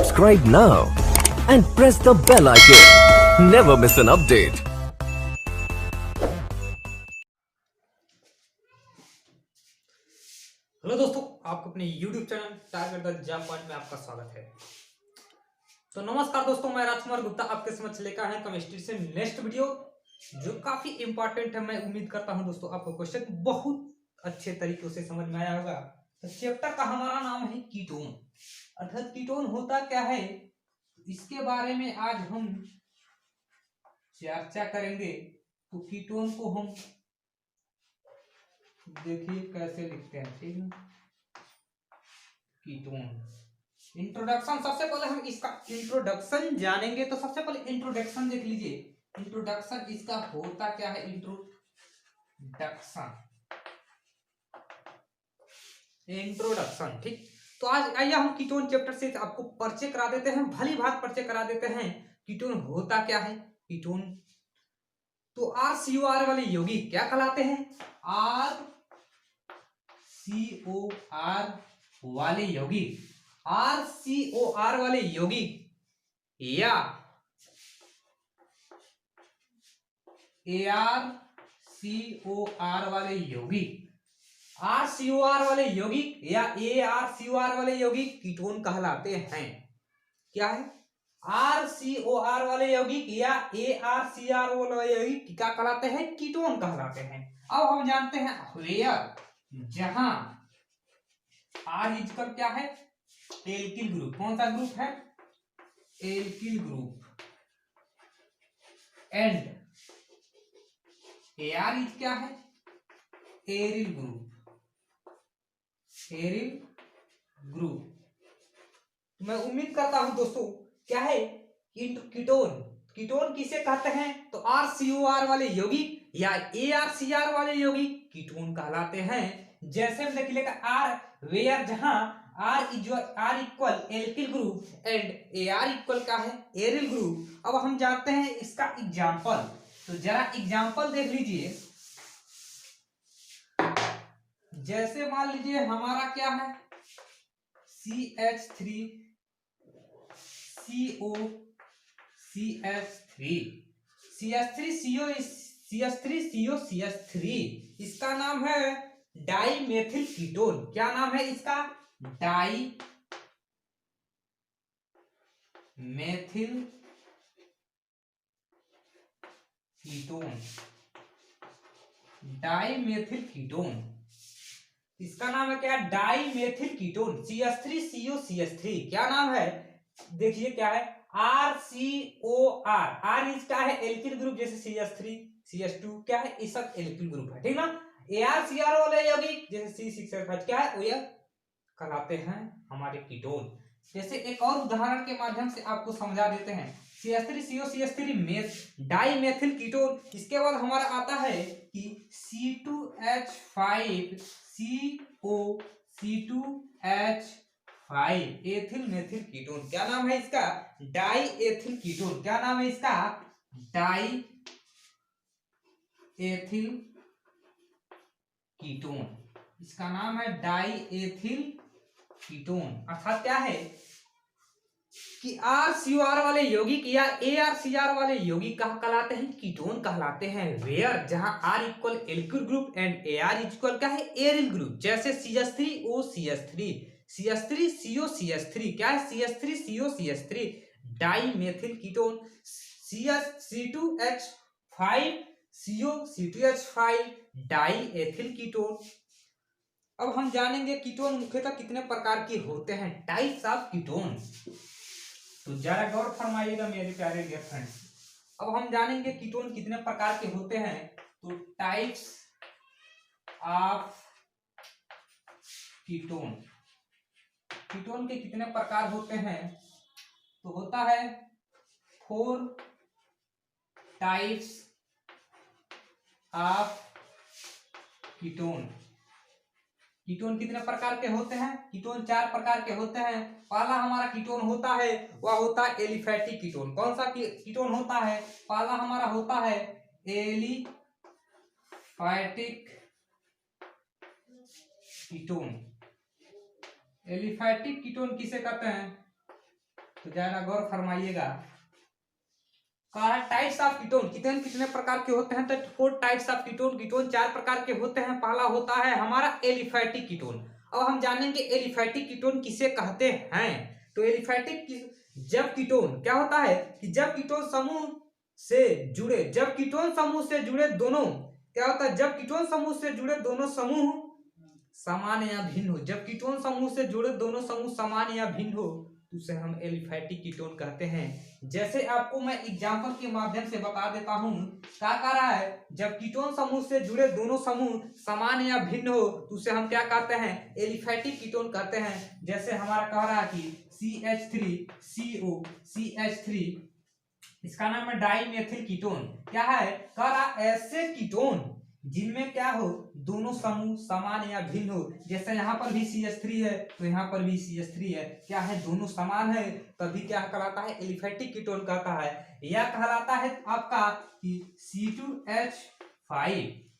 Subscribe now and press the bell icon. Never miss an update. Hello दोस्तों, आपको अपने YouTube channel tiger the job point में आपका स्वागत है। तो नमस्कार दोस्तों, मैं राजकुमार गुप्ता आपके समक्ष लेकर आया केमिस्ट्री से नेक्स्ट वीडियो जो काफी इंपॉर्टेंट है। मैं उम्मीद करता हूं दोस्तों आपको क्वेश्चन बहुत अच्छे तरीके से समझ में आया होगा। तो चैप्टर का हमारा नाम है कीटोन, अर्थात कीटोन होता क्या है इसके बारे में आज हम चर्चा करेंगे। तो कीटोन को हम देखिए कैसे लिखते हैं, ठीक है। कीटोन इंट्रोडक्शन, सबसे पहले हम इसका इंट्रोडक्शन जानेंगे। तो सबसे पहले इंट्रोडक्शन देख लीजिए। इंट्रोडक्शन इसका होता क्या है, इंट्रोडक्शन ठीक। तो आज आइए हम कीटोन चैप्टर से आपको परिचय करा देते हैं, भली भात परिचय करा देते हैं। कीटोन होता क्या है, कीटोन तो RCOR वाले यौगिक क्या कहलाते हैं, RCOR वाले यौगिक, RCOR वाले यौगिक या ARCOR वाले यौगिक, RCOR वाले यौगिक या ARCOR वाले यौगिक कीटोन कहलाते हैं। क्या है, RCOR वाले यौगिक या ARCOR वाले यौगिक क्या कहलाते हैं, कीटोन कहलाते हैं। अब हम जानते हैं वेयर, जहां R इजकल क्या है, एल्किल ग्रुप। कौन सा ग्रुप है, alkyl group. And AR is क्या है, एरिल ग्रुप, एरिल ग्रुप। मैं उम्मीद करता हूं दोस्तों क्या है कीटोन, कीटोन किसे कहते हैं, तो RCOR वाले यौगिक या ARCR वाले यौगिक कीटोन कहलाते हैं। जैसे हम देख लेगा R वेयर, जहां R equal alkyl group and AR equal क्या है, एरिल ग्रुप। अब हम जानते हैं इसका एग्जांपल, तो जरा एग्जांपल देख लीजिए। जैसे मान लीजिए हमारा क्या है CH3 CO CH3 CH3CO CH3, इसका नाम है डाइमेथिल कीटोन। क्या नाम है इसका, डाइमेथिल कीटोन, डाइमेथिल कीटोन। इसका नाम है क्या, डाइमेथिल कीटोन CH3CO CH3। क्या नाम है, देखिए क्या है, RCOR। R इस क्या है, एल्किल ग्रुप, जैसे CH3 CH2 क्या है, ये सब एल्किल ग्रुप है, ठीक ना। ARCR वाले यौगिक जैसे C6H5 क्या है, वो ये कहलाते हैं हमारे कीटोन। जैसे एक और उदाहरण के माध्यम से आपको समझा देते हैं। CH3CO CH3 dimethyl ketone. इसके बाद हमारा आता है कि C2H5 CO C2H5 ethyl methyl ketone. क्या नाम है इसका, डाई एथिल कीटोन। क्या नाम है इसका, डाई एथिल कीटोन। इसका नाम है डाई एथिल कीटोन। अर्थात क्या है कि RCOR वाले यौगिक या ARCR वाले यौगिक कहा कहलाते हैं, कीटोन कहलाते हैं। वेयर, जहां R equal alkyl group and AR equal क्या है, एरिल ग्रुप। जैसे CH3O CH3 CH3CO CH3 क्या है, CH3CO CH3 dimethyl ketone. C2H5 CO C2H5 die ethyl ketone. अब हम जानेंगे कीटोन मुख्यतः कितने प्रकार के होते हैं, टाइप्स ऑफ कीटोन। तो जरा गौर फरमाइएगा मेरे प्यारे डियर फ्रेंड्स। अब हम जानेंगे कीटोन कितने प्रकार के होते हैं। तो टाइप्स ऑफ कीटोन, कीटोन के कितने प्रकार होते हैं, तो होता है 4 टाइप्स ऑफ कीटोन। कीटोन कितने प्रकार के होते हैं, कीटोन 4 प्रकार के होते हैं। पहला हमारा कीटोन होता है वह होता है एलिफैटिक कीटोन। कौन सा कीटोन होता है, पहला हमारा होता है एलिफैटिक कीटोन। एलिफैटिक कीटोन किसे कहते हैं, तो जरा गौर फरमाइएगा। कहा टाइप्स ऑफ कीटोन, कीटोन कितने प्रकार के होते हैं? तो 4 टाइप्स ऑफ कीटोन। कीटोन 4 प्रकार के होते हैं। पहला होता है हमारा एलिफैटिक कीटोन। अब हम जानेंगे एलिफैटिक कीटोन किसे कहते हैं। तो एलिफैटिक जब कीटोन क्या होता है कि जब कीटोन समूह से जुड़े दोनों क्या होता है, जब कीटोन समूह से जुड़े दोनों समूह समान या भिन्न हो, जब कीटोन समूह से जुड़े दोनों समूह समान या भिन्न हो तो उसे हम एलिफैटिक कीटोन कहते हैं। जैसे आपको मैं एग्जांपल के माध्यम से बता देता हूं। क्या कह रहा है, जब कीटोन समूह से जुड़े दोनों समूह समान या भिन्न हो तो उसे हम क्या कहते हैं, एलिफैटिक कीटोन कहते हैं। जैसे हमारा कह रहा है कि CH3CO CH3, इसका नाम है डाईमेथिल कीटोन। क्या है, कह रहा ऐसे कीटोन जिनमें क्या हो, दोनों समूह समान या भिन्न हो। जैसे यहाँ पर भी CH3 है तो यहाँ पर भी CH3 है, क्या है, दोनों समान है, तभी क्या कहलाता है, एलिफैटिक कीटोन कहता है। यह कहलाता है आपका कि C2H5,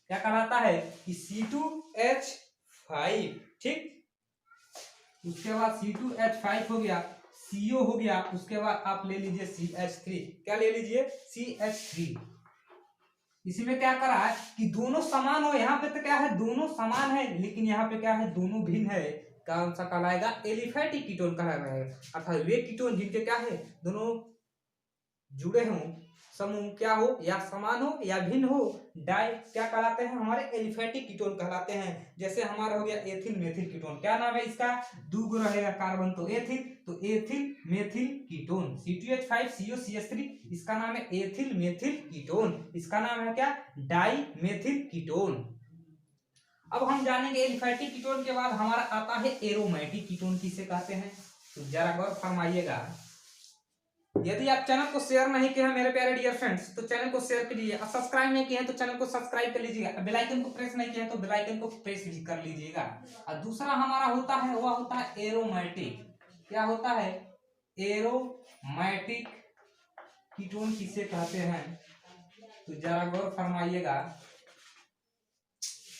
क्या कहलाता है कि C2H5, ठीक। उसके बाद C2H5 हो गया, CO हो गया, उसके बाद आप ले लीजिए CH3, क्या ले लीजिए, CH3। इसमें क्या करा है कि दोनों समान हो, यहाँ पे तो क्या है, दोनों समान है, लेकिन यहाँ पे क्या है, दोनों भिन्न है। कौन सा कहलाएगा, एलिफैटिक कीटोन कहलाएगा। अर्थात वे कीटोन जिनके क्या है, दोनों जुड़े हों, समूह क्या हो, या समान हो या भिन्न हो, डाई क्या कहलाते हैं, हमारे एलिफैटिक कीटोन कहलाते हैं। जैसे हमारा हो गया एथिल मेथिल कीटोन, क्या नाम है इसका, दूगो रहेगा कार्बन तो ethyl methyl ketone. C2H5CO CH3, इसका नाम है एथिल मेथिल कीटोन, इसका नाम है क्या, डाई मेथिल कीटोन। अब हम जानेंगे एलिफैटिक कीटोन के बाद हमारा आता है एरोमेटिक कीटोन किसे कहते हैं। तो जरा गौर फरमाइएगा। यदि आप चैनल को शेयर नहीं किए हैं मेरे प्यारे डियर फ्रेंड्स, तो चैनल को शेयर कीजिए। और सब्सक्राइब नहीं किए हैं तो चैनल को सब्सक्राइब कर लीजिएगा। बेल आइकन को प्रेस नहीं किया है तो बेल आइकन को प्रेस भी कर लीजिएगा। और दूसरा हमारा होता है, वह होता है एरोमेटिक। क्या होता है, एरोमेटिक कीटोन किसे कहते हैं। तो जरा गौर फरमाइएगा।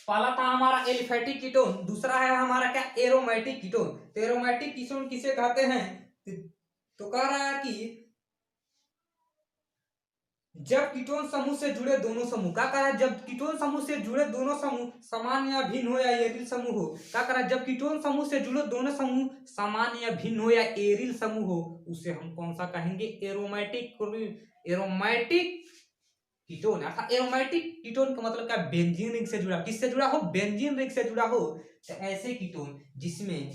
पहला था हमारा एलिफैटिक कीटोन, दूसरा है हमारा क्या, एरोमेटिक कीटोन। तो एरोमेटिक कीटोन किसे कहते हैं, तो कह रहा है कि जब कीटोन समूह से जुड़े दोनों समूह, क्या कह रहा है, जब कीटोन समूह से जुड़े दोनों समूह समान या भिन्न हो या एरिल समूह हो। क्या कह रहा है, जब कीटोन समूह से जुड़े दोनों समूह समान या भिन्न हो या एरिल समूह हो, उसे हम कौन सा कहेंगे, एरोमेटिक कीटोन। अर्थात एरोमेटिक कीटोन का मतलब क्या, बेंजीन रिंग से जुड़ा, किससे जुड़ा हो, बेंजीन रिंग से जुड़ा हो। तो ऐसे कीटोन जिसमें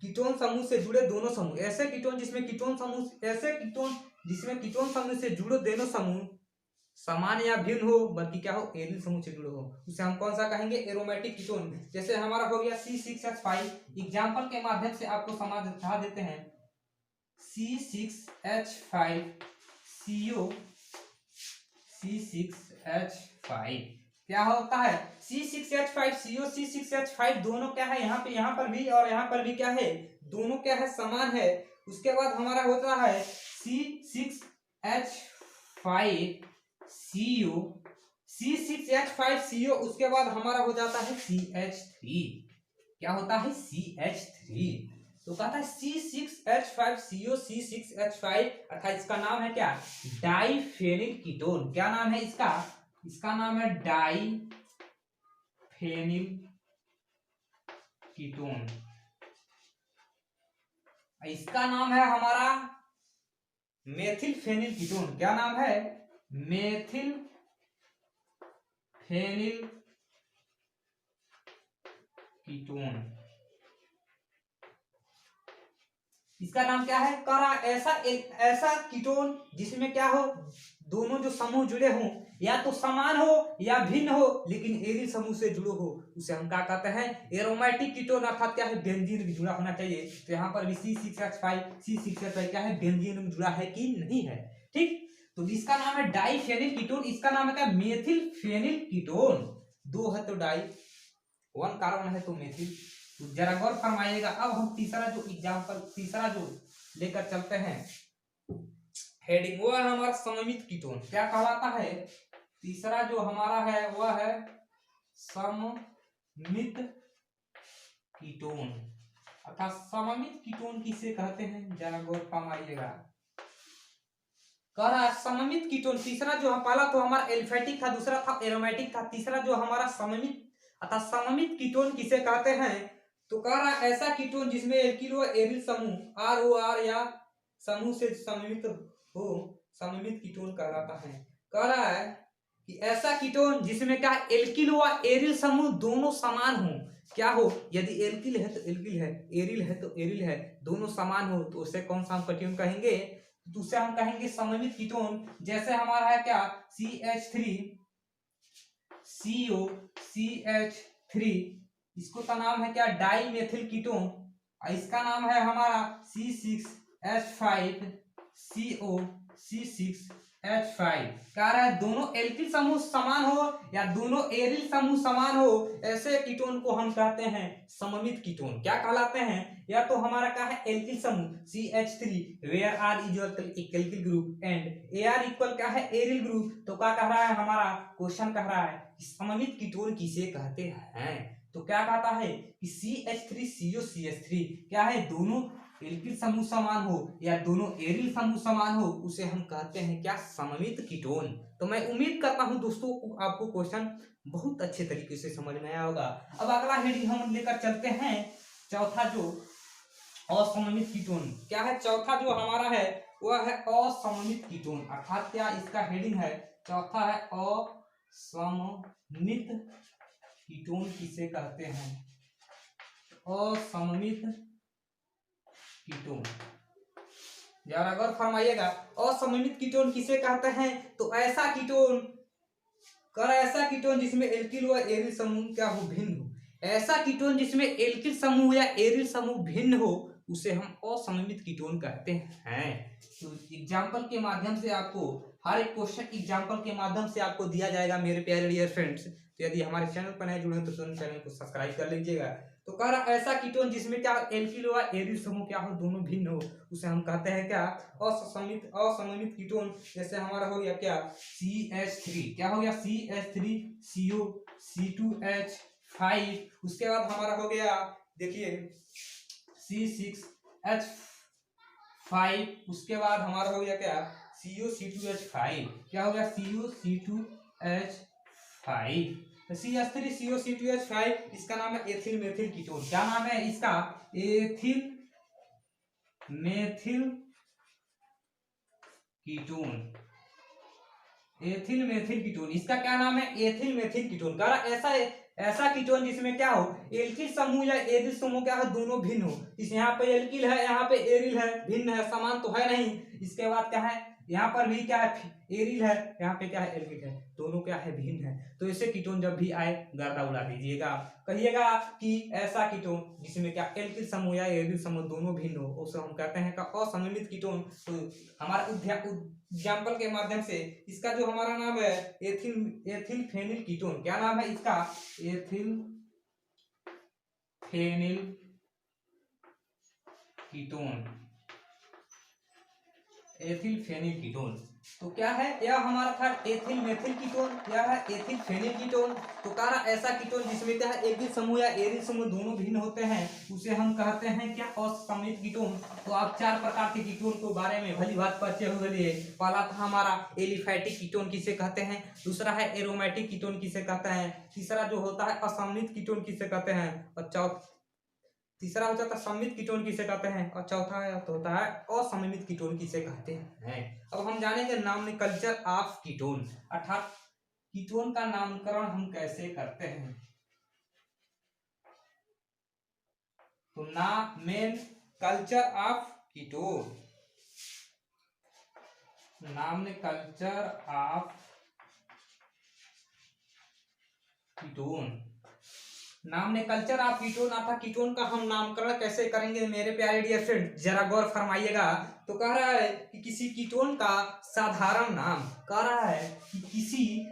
कीटोन समूह से जुड़े दोनों समूह, ऐसे कीटोन जिसमें कीटोन समूह से जुड़े दोनों समूह समान या भिन्न हो, बल्कि क्या हो, एरिल समूह से जुड़े हो, उसे हम कौन सा कहेंगे, एरोमेटिक कीटोन। जैसे हमारा हो गया C6H5, एग्जांपल के माध्यम से आपको समझा देते हैं। C6H5CO C6H5 क्या होता है, C6H5CO C6H5 दोनों क्या है, यहाँ पर भी और यहाँ पर भी क्या है, दोनों क्या है, समान है। उसके बाद हमारा होता है C6H5CO, उसके बाद हमारा हो जाता है CH3, क्या होता है, CH3। तो कहता है C6H5CO C6H5, अर्थात इसका नाम है क्या, डाईफेनिल कीटोन। क्या नाम है इसका नाम है डाईफेनिल कीटोन। इसका नाम है हमारा मेथिल फेनिल कीटोन। क्या नाम है, मेथिल फेनिल कीटोन। इसका नाम क्या है, करा ऐसा कीटोन जिसमें क्या हो, दोनों जो समूह जुड़े हों या तो समान हो या भिन्न हो, लेकिन एरिल समूह से जुड़े हो, उसे हम क्या कहते हैं, एरोमेटिक कीटोन। अर्थात क्या है, बेंजीन भी जुड़ा होना चाहिए। तो यहाँ पर भी C6H5 क्या है, बेंजीन में जुड़ा है कि नहीं है, ठीक। तो इसका नाम है डाईफेनिल कीटोन, इसका नाम है क्या, मेथिल फेनिल कीटोन। दो है तो डाई, वन कार्बन है तो मेथिल। तो जरा गौर फरमाइएगा। अब हम तीसरा जो लेकर चलते हैं हेडिंग, वो है हमारा सममित कीटोन। क्या कहलाता है, तीसरा जो हमारा है वह है सममित कीटोन। अर्थात सममित कीटोन किसे कहते हैं, जरा गौर फरमाइएगा। कह रहा है सममित कीटोन, तीसरा जो पहला तो हमारा एल्फेटिक था, दूसरा था एरोमेटिक था, तीसरा जो हमारा सममित अर्थात सममित कीटोन किसे कहते हैं। तो कह रहा है ऐसा कीटोन जिसमें एल्किल व एरिल समूह ROR या समूह से सममित हो, सममित कीटोन कहलाता है। कह रहा है कि ऐसा कीटोन जिसमें क्या एल्किल व एरिल समूह दोनों समान हो, क्या हो, यदि एल्किल है तो एल्किल है, एरिल है तो एरिल है, दोनं समान हो, तो उसे कौन सा हम कीटोन कहेंगे, तो उसे हम कहेंगे सममित कीटोन। जैसे हमारा है क्या CH3 COCH3, इसको का नाम है क्या डाई मेथिल कीटोन, इसका नाम है हमारा C6H5 COC6H5। कह रहा है दोनों एल्किल समूह समान हो या दोनों एरिल समूह समान हो, ऐसे कीटोन को हम कहते हैं सममित कीटोन। क्या कहलाते हैं, या तो हमारा क्या है एल्किल समूह CH3 where R is alkyl group and AR equal क्या है एरिल ग्रुप। तो क्या कह रहा है हमारा क्वेश्चन, कह रहा है कि सममित कीटोन किसे कहते हैं। तो क्या कहता है कि CH3 COCH3 क्या है दोनों एल्किल समूह समान हो या दोनों एरिल समूह समान हो, उसे हम कहते हैं क्या सममित कीटोन। तो मैं उम्मीद करता हूं दोस्तों आपको क्वेश्चन बहुत अच्छे तरीके से समझ में आया होगा। अब अगला हेडिंग हम लेकर चलते हैं, चौथा जो असममित कीटोन। क्या है चौथा जो हमारा है वह है असममित कीटोन, अर्थात क्या इसका हेडिंग है चौथा है असममित कीटोन किसे कहते हैं, असममित कीटोन। जरा गौर फरमाइएगा, असममित कीटोन किसे कहते हैं। तो ऐसा कीटोन ऐसा कीटोन जिसमें एल्किल व एरिल समूह क्या हो भिन्न हो, ऐसा कीटोन जिसमें एल्किल समूह या एरिल समूह भिन्न हो, उसे हम असममित कीटोन कहते हैं। तो एग्जाम्पल के माध्यम से आपको हर एक क्वेश्चन एग्जाम्पल के माध्यम से आपको दिया जाएगा मेरे प्यारे डियर फ्रेंड्स। तो यदि हमारे चैनल पर नए जुड़े हैं तो चैनल को सब्सक्राइब कर लीजिएगा। तो कह रहा ऐसा कीटोन जिसमें क्या एल्किल व एरिल समूह क्या हो दोनों भिन्न हो, उसे हम कहते हैं क्या असममित कीटोन। जैसे हमारा हो गया क्या CH3, क्या हो गया CH3 CO C2H5, उसके बाद हमारा हो गया देखिए C6H5, उसके बाद हमारा हो गया क्या COC2H5, क्या हो गया COC2H5, CH3 COC2H5, इसका नाम है एथिल मेथिल कीटोन। क्या नाम है इसका, ethyl methyl ketone, ethyl methyl ketone, इसका क्या नाम है एथिल मेथिल कीटोन। कह रहा ऐसा कीटोन जिसमें क्या हो एल्किल समूह या एरिल समूह क्या हो दोनों भिन्न हो। इस यहाँ पे एल्किल है, यहाँ पे एरिल है, भिन्न है, समान तो है नहीं। इसके बाद क्या है यहाँ पर भी क्या है एरिल है, यहाँ पे क्या है एल्किल है, दोनों क्या है भिन्न है। तो ऐसे कीटोन जब भी आए गर्दा उड़ा दीजिएगा, कहिएगा कि ऐसा कीटोन जिसमें क्या एल्किल समूह या एरिल समूह दोनों भिन्न हो, उसे हम कहते हैं का असममित कीटोन। तो हमारा एग्जाम्पल के माध्यम से इसका जो हमारा नाम है एथिल फेनिल कीटोन, क्या नाम है इसका ethyl phenyl ketone, ethyl phenyl ketone. तो क्या है यह हमारा था एथिल मेथिल कीटोन, यह है एथिल फेनिल कीटोन। तो कह रहा ऐसा कीटोन जिसमें क्या है एल्किल समूह या एरिल समूह दोनों भिन्न होते हैं, उसे हम कहते हैं क्या असममित कीटोन। तो आप चार प्रकार के कीटोन के बारे में भली बात परिचय हो गई है। पहला था हमारा एलिफैटिक कीटोन किसे कहते हैं, दूसरा है एरोमेटिक कीटोन किसे कहते हैं, तीसरा जो होता है असममित कीटोन किसे कहते हैं, और तीसरा हो जाता है सममित कीटोन किसे कहते हैं, और चौथा तो होता है असममित कीटोन किसे कहते हैं। अब हम जानेंगे नॉमेनक्लेचर ऑफ कीटोन, अर्थात कीटोन का नामकरण हम कैसे करते हैं। तो nomenclature of ketone, nomenclature of ketone, nomenclature of ketone अर्थात कीटोन का हम नामकरण कैसे करेंगे मेरे प्यारे डियर फ्रेंड, जरा गौर फरमाइएगा। तो कह रहा है कि किसी कीटोन का साधारण नाम, कह रहा है कि किसी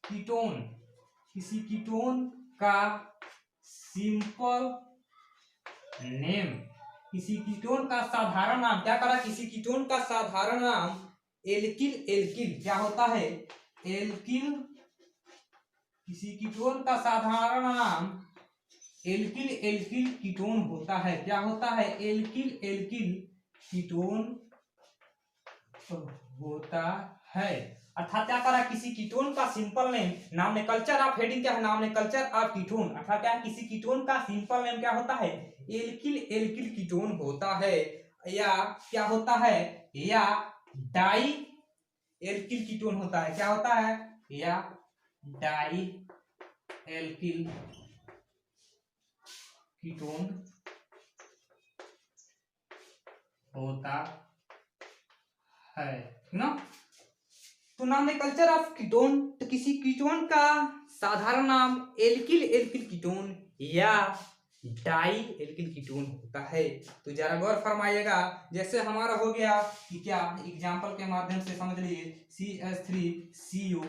कीटोन का सिंपल नेम, किसी कीटोन का साधारण नाम, क्या करा किसी कीटोन का साधारण नाम एल्किल क्या होता है एल्किल, किसी कीटोन का साधारण नाम एल्किल एल्किल कीटोन होता है। क्या होता है? एल्किल एल्किल कीटोन होता है। अर्थात क्या करा, किसी कीटोन का simple name, nomenclature of heading क्या है? Nomenclature of ketone. अर्थात क्या है, किसी कीटोन का सिंपल नेम क्या होता है? एल्किल एल्किल कीटोन होता है, या क्या होता है? या डाई एल्किल कीटोन होता है। क्या होता है? या डाई एल्किल कीटोन होता है ना। तो नॉमेनक्लेचर ऑफ कीटोन, तो किसी कीटोन का साधारण नाम एल्किल एल्किल कीटोन या डाई एल्किल कीटोन होता है। तो जरा गौर फरमाइएगा, जैसे हमारा हो गया कि क्या, एग्जांपल के माध्यम से समझ लीजिए, CH3CO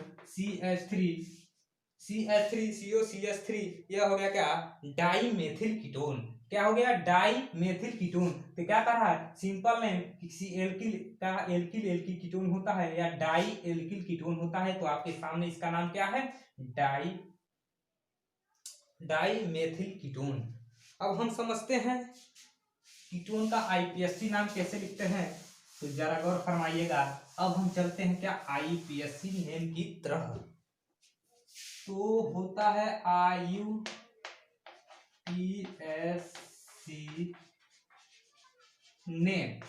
CH3CO यह हो गया क्या? Dimethyl ketone. क्या हो गया? Dimethyl ketone. तो क्या कर रहा है? सिंपल नेम किसी एल्किल का एल्किल एल्किल कीटोन होता है या डाई एल्किल कीटोन होता है। तो आपके सामने इसका नाम क्या है? Dimethyl ketone. अब हम समझते हैं कीटोन का आईपीएससी नाम कैसे लिखते हैं। तो जरा गौर फरमाइएगा। अब हम चलते हैं क्या, आईपीएससी नेम की तरह। तो होता है IUPSC नेम।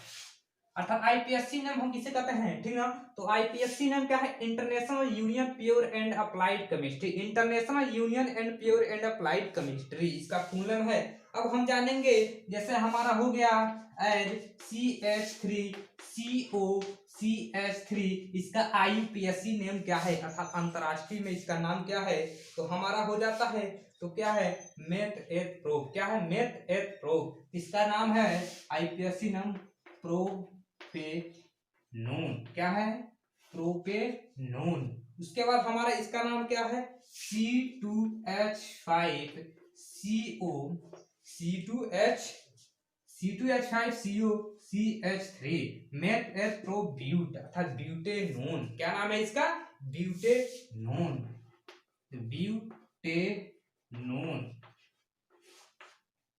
अर्थात आईपीएससी नेम हम किसे कहते हैं, ठीक है। तो आईपीएससी नेम क्या है? International union pure and applied chemistry. International union and pure and applied chemistry इसका फुल नेम है। अब हम जानेंगे, जैसे हमारा हो गया एज CH3CO CH3, इसका आईयूपीएससी नेम क्या है, अर्थात अंतरराष्ट्रीय में इसका नाम क्या है? तो हमारा हो जाता है, तो क्या है? मेथ एथ प्रोब। क्या है? मेथ एथ प्रोब। इसका नाम है आईपीएससी नाम प्रोपेनोन। क्या है? प्रोपेनोन। उसके बाद हमारा इसका नाम क्या है? C2H5CO मेथ एथ प्रोब्यूट, अर्थात ब्यूटेनोन। क्या नाम है इसका? ब्यूटेनोन। ब्यूटेनोन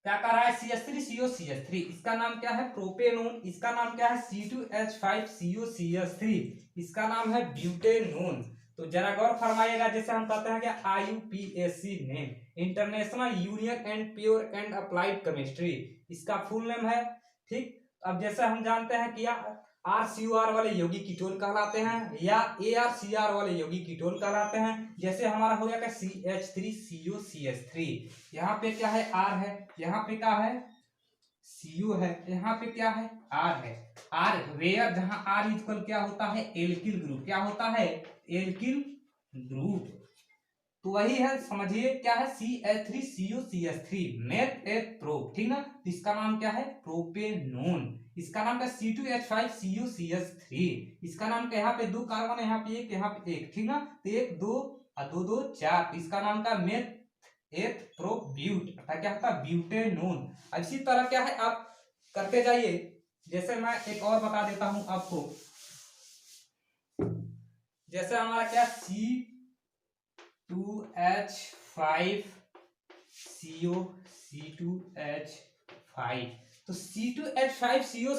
क्या कर रहा है? CH3CO CH3, इसका नाम क्या है? प्रोपेनोन। इसका नाम क्या है? C2H5COCH3, इसका नाम है ब्यूटेनोन। तो जरा गौर फरमाइएगा, जैसे हम कहते हैं कि आईयूपीएससी name, international union and pure and applied chemistry, इसका फुल नेम है, ठीक। अब जैसे हम जानते हैं कि RCOR वाले यौगिक कीटोन कहलाते हैं या ARCR वाले यौगिक कीटोन कहलाते हैं। जैसे हमारा हो गया CH3COCH3, यहाँ पे क्या है? R है, यहाँ पे क्या है? CO है, यहाँ पे क्या है? R है। R वेयर, जहां R इक्वल क्या होता है? Alkyl group. क्या होता है? Alkyl group. तो वही है, समझिए क्या है? CH3COCH3 मेथ एथ प्रोब, ठीक ना। तो इसका नाम क्या है? प्रोपेनोन। इसका नाम क्या? C2H5COCH3, इसका नाम क्या? यहाँ पे 2 कार्बन है, यहाँ पे 1, यहाँ पे 1, ठीक ना। तो 1 2 और 2 2 4, इसका नाम का मेथ एथ प्रोब्यूट, क्या होता है? ब्यूटेनोन। इसी तरह क्या है, आप करते जाइए। जैसे मैं एक और बता देता हूं आपको, जैसे हमारा क्या? C2H5CO तो C2H5CO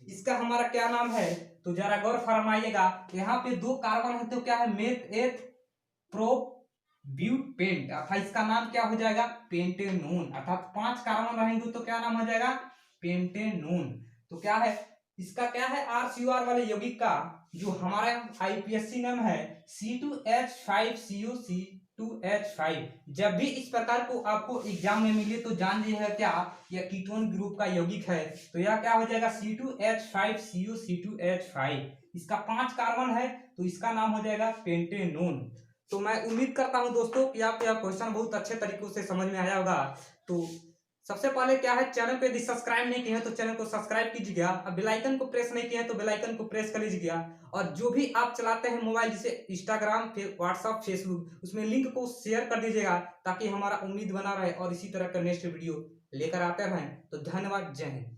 इसका हमारा क्या नाम है? तो जरा गौर फरमाइएगा, यहाँ पे 2 कार्बन है, तो क्या है? मेथ एथ प्रोब्यूटेंट, अर्थात इसका नाम क्या हो जाएगा? पेंटेनोन। अर्थात 5 कार्बन रहेंगे तो क्या नाम हो जाएगा? पेंटेनोन। तो क्या है इसका? क्या है? RCOR वाले यौगिक का जो हमारा आईपीएससी नाम है C2H5COC2H5। जब भी इस प्रकार को आपको एग्जाम में मिले तो जान लीजिएगा क्या, यह कीटोन ग्रुप का यौगिक है। तो यह क्या हो जाएगा? C2H5COC2H5, इसका 5 कार्बन है, तो इसका नाम हो जाएगा पेंटेनोन। तो मैं उम्मीद करता हूं दोस्तों कि आपको यह क्वेश्चन बहुत अच्छे तरीकों से समझ में आया होगा। तो सबसे पहले क्या है, चैनल पे यदि सब्सक्राइब नहीं किए हैं तो चैनल को सब्सक्राइब कीजिएगा, और बेल आइकन को प्रेस नहीं किए हैं तो बेल आइकन को प्रेस कर लीजिएगा। और जो भी आप चलाते हैं मोबाइल, जैसे इंस्टाग्राम, व्हाट्सएप, फेसबुक, उसमें लिंक को शेयर कर दीजिएगा, ताकि हमारा उम्मीद बना रहे और इसी तरह का नेक्स्ट वीडियो लेकर आते रहें। तो धन्यवाद, जय हिंद।